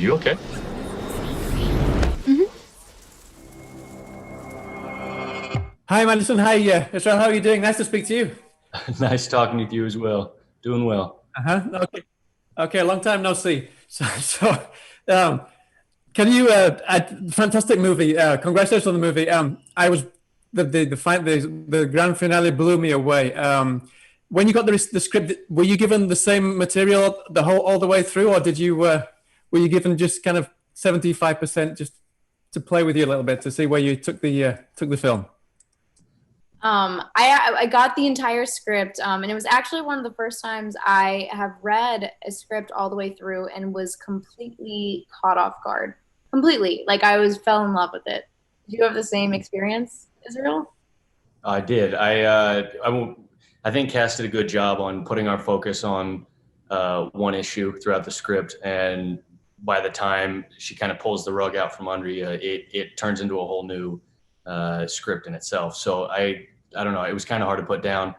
you okay? hmm Hi, Madison. Hi, Israel. How are you doing? Nice to speak to you. Nice talking with you as well. Doing well. Uh-huh. Okay. Okay. Long time no see. Um, can you? Fantastic movie. Congratulations on the movie. I was the grand finale blew me away. When you got the script, were you given the same material the whole all the way through, or did you were you given just kind of 75% just to play with you a little bit to see where you took the film? I got the entire script, and it was actually one of the first times I have read a script all the way through and was completely caught off guard. Completely, like fell in love with it. Did you have the same experience, Israel? I did. I think Cass did a good job on putting our focus on one issue throughout the script, and by the time she kind of pulls the rug out from under you, it turns into a whole new script in itself. So I don't know. It was kind of hard to put down,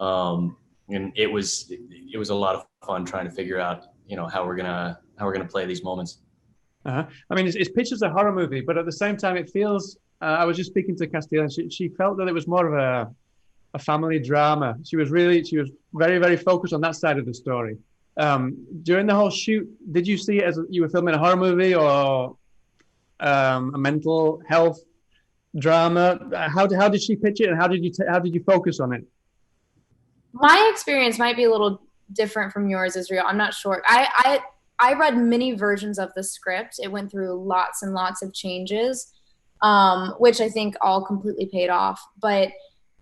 and it was a lot of fun trying to figure out how we're gonna play these moments. Uh-huh. I mean, it's pitched as a horror movie, but at the same time, it feels. I was just speaking to Castille, and she felt that it was more of a family drama. She was very, very focused on that side of the story. During the whole shoot, did you see it as you were filming a horror movie or a mental health drama? How did she pitch it, and how did you focus on it? My experience might be a little different from yours, Israel. I'm not sure. I read many versions of the script. It went through lots and lots of changes, which I think all completely paid off. But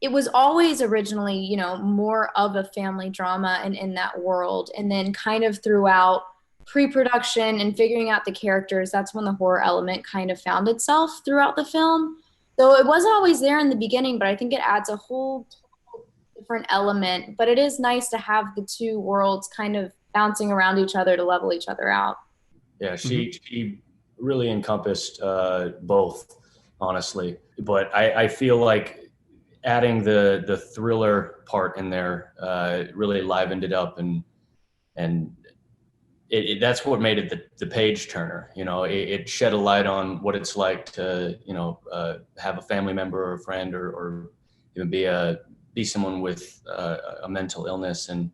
it was always originally, more of a family drama and in that world. And then kind of throughout pre-production and figuring out the characters, that's when the horror element kind of found itself throughout the film. So it wasn't always there in the beginning, but I think it adds a whole different element. But it is nice to have the two worlds kind of bouncing around each other to level each other out. Yeah, she really encompassed both, honestly. But I feel like adding the thriller part in there really livened it up, and that's what made it the page turner. It shed a light on what it's like to have a family member or a friend or even be someone with a mental illness, and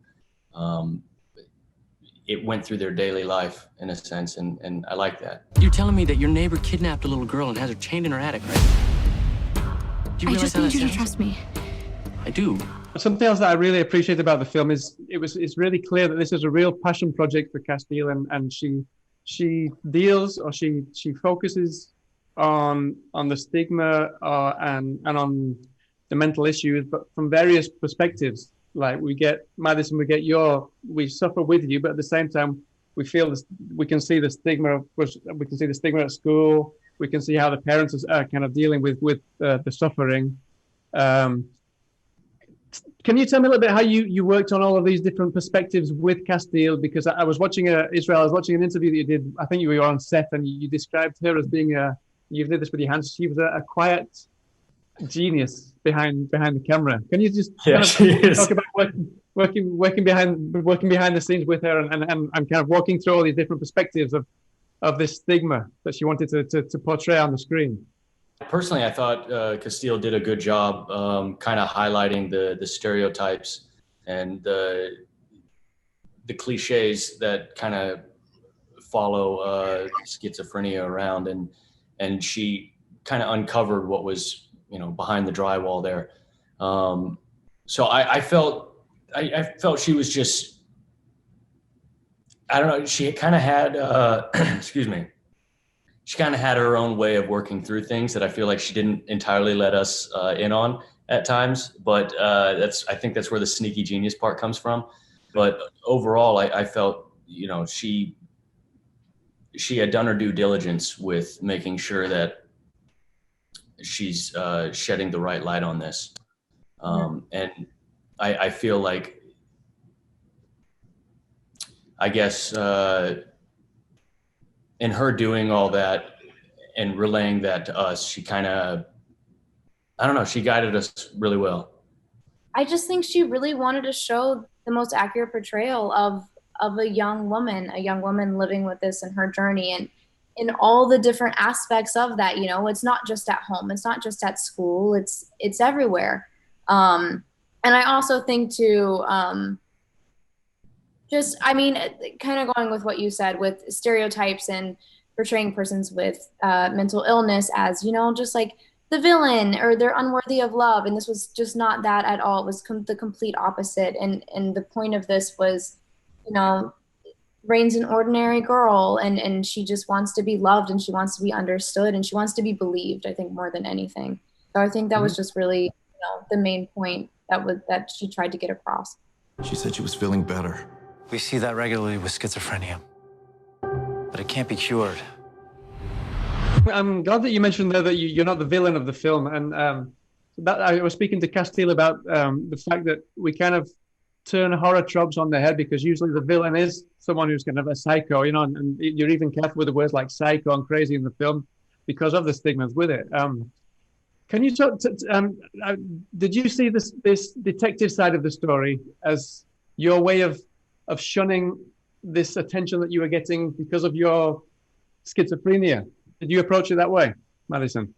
it went through their daily life in a sense, and I like that. You're telling me that your neighbor kidnapped a little girl and has her chained in her attic, right? Do you I realize just how need that you to sounds? trust me. I do. Something else that I really appreciate about the film is it's really clear that this is a real passion project for Castille, and she deals, or she focuses on the stigma and on the mental issues, but from various perspectives. Like Madison, we suffer with you, but at the same time, we feel this, we can see the stigma. We can see the stigma at school. We can see how the parents are kind of dealing with the suffering. Can you tell me a little bit how you worked on all of these different perspectives with Castille? Because I was watching Israel. I was watching an interview that you did. I think you were on set, and you described her as being you did this with your hands. She was a quiet genius behind the camera. Can you just talk about working behind the scenes with her, and kind of walking through all these different perspectives of this stigma that she wanted to portray on the screen? Personally, I thought Castille did a good job kind of highlighting the stereotypes and the cliches that kind of follow schizophrenia around, and she kind of uncovered what was behind the drywall there. So I felt she was just, I don't know, she kind of had excuse me, she kind of had her own way of working through things that I feel like she didn't entirely let us in on at times. But I think that's where the sneaky genius part comes from. But overall, I felt, she had done her due diligence with making sure that she's shedding the right light on this. And I feel like, I guess, in her doing all that and relaying that to us, she kind of, I don't know, she guided us really well. I just think she really wanted to show the most accurate portrayal a young woman living with this in her journey, and in all the different aspects of that. You know, it's not just at home, it's not just at school, it's everywhere. And I also think too, just, I mean, kind of going with what you said with stereotypes and portraying persons with mental illness as, you know, just like the villain or they're unworthy of love. And this was just not that at all. It was the complete opposite. And the point of this was, you know, Rain's an ordinary girl, and she just wants to be loved, and she wants to be understood, and she wants to be believed, I think, more than anything. So I think that was just really, you know, the main point that she tried to get across. She said she was feeling better. We see that regularly with schizophrenia, but it can't be cured. I'm glad that you mentioned there that you're not the villain of the film. And that I was speaking to Castille about the fact that we kind of turn horror tropes on their head, because usually the villain is someone who's kind of a psycho, you know, and you're even careful with the words like psycho and crazy in the film because of the stigmas with it. Can you talk did you see this detective side of the story as your way of shunning this attention that you were getting because of your schizophrenia? Did you approach it that way, Madison?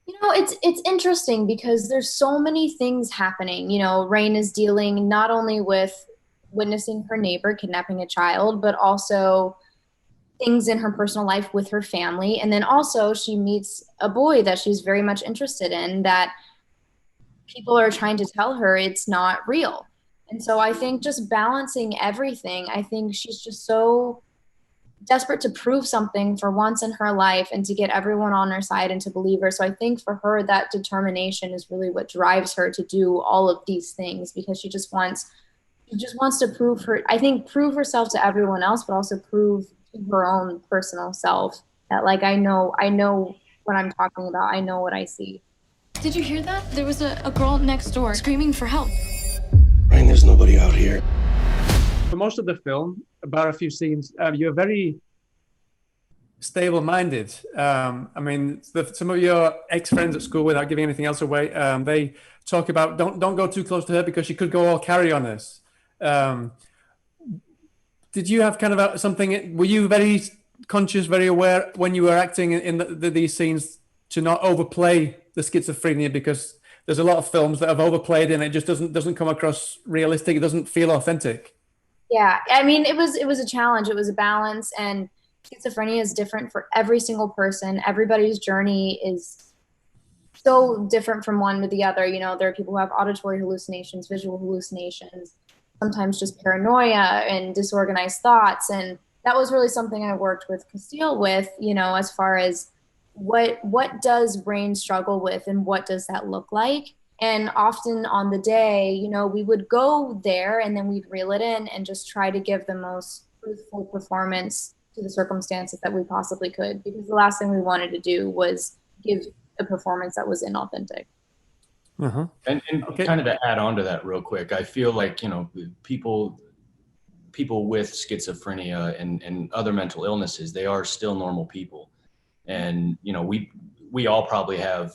You know, it's interesting because there's so many things happening. You know, Rain is dealing not only with witnessing her neighbor kidnapping a child, but also things in her personal life with her family. And then also she meets a boy that she's very much interested in, that people are trying to tell her it's not real. And so I think just balancing everything, I think she's just so desperate to prove something for once in her life and to get everyone on her side and to believe her. So I think for her, that determination is really what drives her to do all of these things, because she just wants to prove herself to everyone else, but also prove to her own personal self that, like, I know what I'm talking about. I know what I see. Did you hear that? There was a girl next door screaming for help. Rain, there's nobody out here. For most of the film, about a few scenes, you're very stable-minded. I mean, some of your ex-friends at school, without giving anything else away, they talk about don't go too close to her because she could go all carry on us. Did you have kind of something? Were you very conscious, very aware when you were acting in these scenes to not overplay the schizophrenia? Because there's a lot of films that have overplayed and it just doesn't come across realistic. It doesn't feel authentic. Yeah, I mean, it was a challenge. It was a balance, and schizophrenia is different for every single person. Everybody's journey is so different from one to the other. You know, there are people who have auditory hallucinations, visual hallucinations, sometimes just paranoia and disorganized thoughts. And that was really something I worked with Castille with, you know, as far as what does Rain struggle with and what does that look like? And often on the day, you know, we would go there and then we'd reel it in and just try to give the most truthful performance to the circumstances that we possibly could, because the last thing we wanted to do was give a performance that was inauthentic. And okay, kind of to add on to that real quick, I feel like, you know, people with schizophrenia and other mental illnesses, they are still normal people. And, you know, we all probably have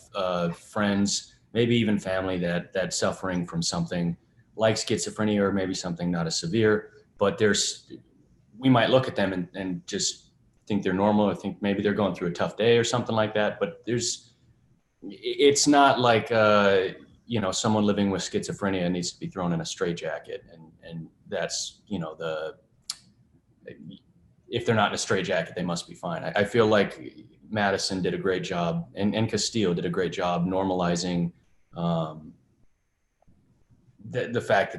friends, maybe even family that's suffering from something like schizophrenia, or maybe something not as severe, but we might look at them and just think they're normal, or think maybe they're going through a tough day or something like that. But it's not like, you know, someone living with schizophrenia needs to be thrown in a straitjacket. And that's, you know, if they're not in a straitjacket, they must be fine. I feel like Madison did a great job, and Castille did a great job normalizing the fact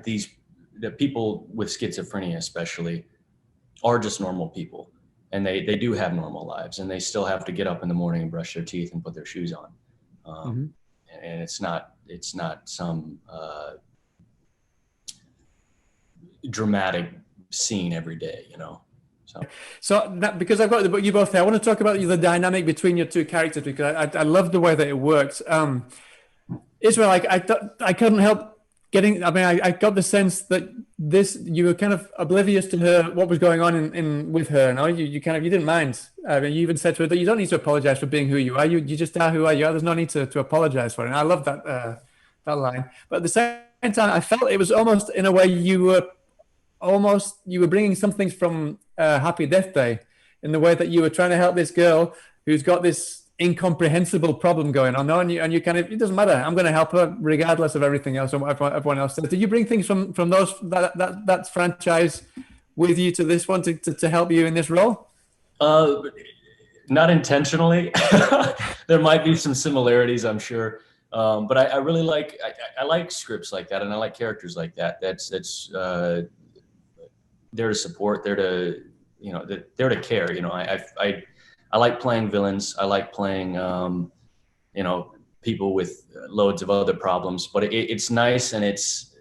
that people with schizophrenia especially are just normal people, and they do have normal lives, and they still have to get up in the morning and brush their teeth and put their shoes on. And it's not some dramatic scene every day, you know. So that, because I've got you both there, I want to talk about the dynamic between your two characters, because I love the way that it works. Israel, I couldn't help getting, I mean, I got the sense that you were kind of oblivious to her, what was going on with her. No, you didn't mind. I mean, you even said to her that you don't need to apologize for being who you are. You just are who you are. There's no need to apologize for it. And I love that line. But at the same time, I felt it was almost in a way you were almost you were bringing something from Happy Death Day in the way that you were trying to help this girl who's got this incomprehensible problem going on, and you kind of, it doesn't matter, I'm going to help her regardless of everything else and what everyone else says. Did you bring things from that franchise with you to this one to help you in this role? Not intentionally. There might be some similarities, I'm sure. But I really like, I like scripts like that, and I like characters like that. That's there to support, there to, you know, there to care. You know, I like playing villains. I like playing, you know, people with loads of other problems. But it's nice, and it's,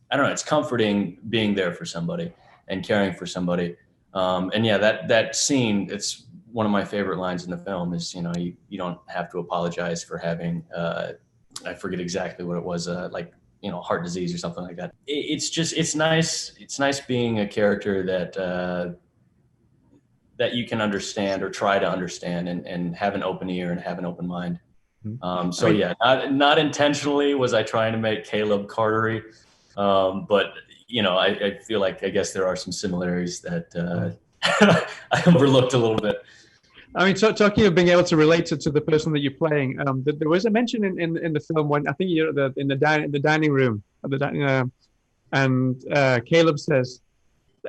I don't know, it's comforting being there for somebody and caring for somebody. And yeah, that scene, it's one of my favorite lines in the film is, you know, you don't have to apologize for having, I forget exactly what it was, like, you know, heart disease or something like that. It's just, it's nice. It's nice being a character that, that you can understand or try to understand, and have an open ear and have an open mind. So yeah, not intentionally was I trying to make Caleb Cartery, but you know, I feel like, I guess there are some similarities that I overlooked a little bit. I mean, talking of being able to relate to the person that you're playing, there was a mention in the film when I think you're in the dining room at the and Caleb says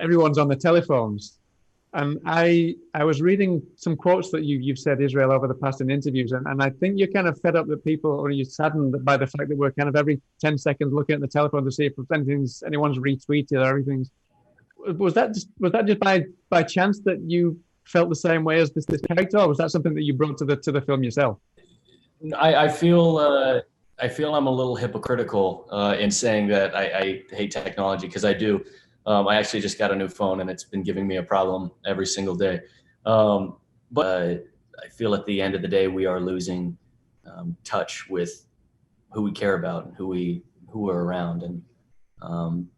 everyone's on the telephones, and I was reading some quotes that you've said, Israel, over the past in interviews, and I think you're kind of fed up that people, or you're saddened by the fact that we're kind of every 10 seconds looking at the telephone to see if anyone's retweeted or everything's. Was that just by chance that you felt the same way as this character, or was that something that you brought to the film yourself? I feel I'm a little hypocritical in saying that I hate technology, because I do. I actually just got a new phone, and it's been giving me a problem every single day. But I feel at the end of the day, we are losing touch with who we care about and who are around. And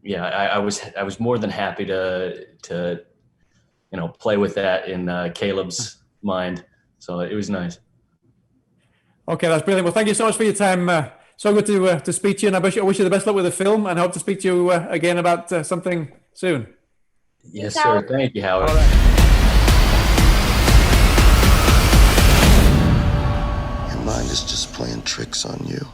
yeah, I was more than happy to you know, play with that in Caleb's mind. So it was nice. Okay, that's brilliant. Well, thank you so much for your time. So good to speak to you, and I wish you the best luck with the film, and hope to speak to you again about something soon. Yes, sir. Thank you, Howard. All right. Your mind is just playing tricks on you.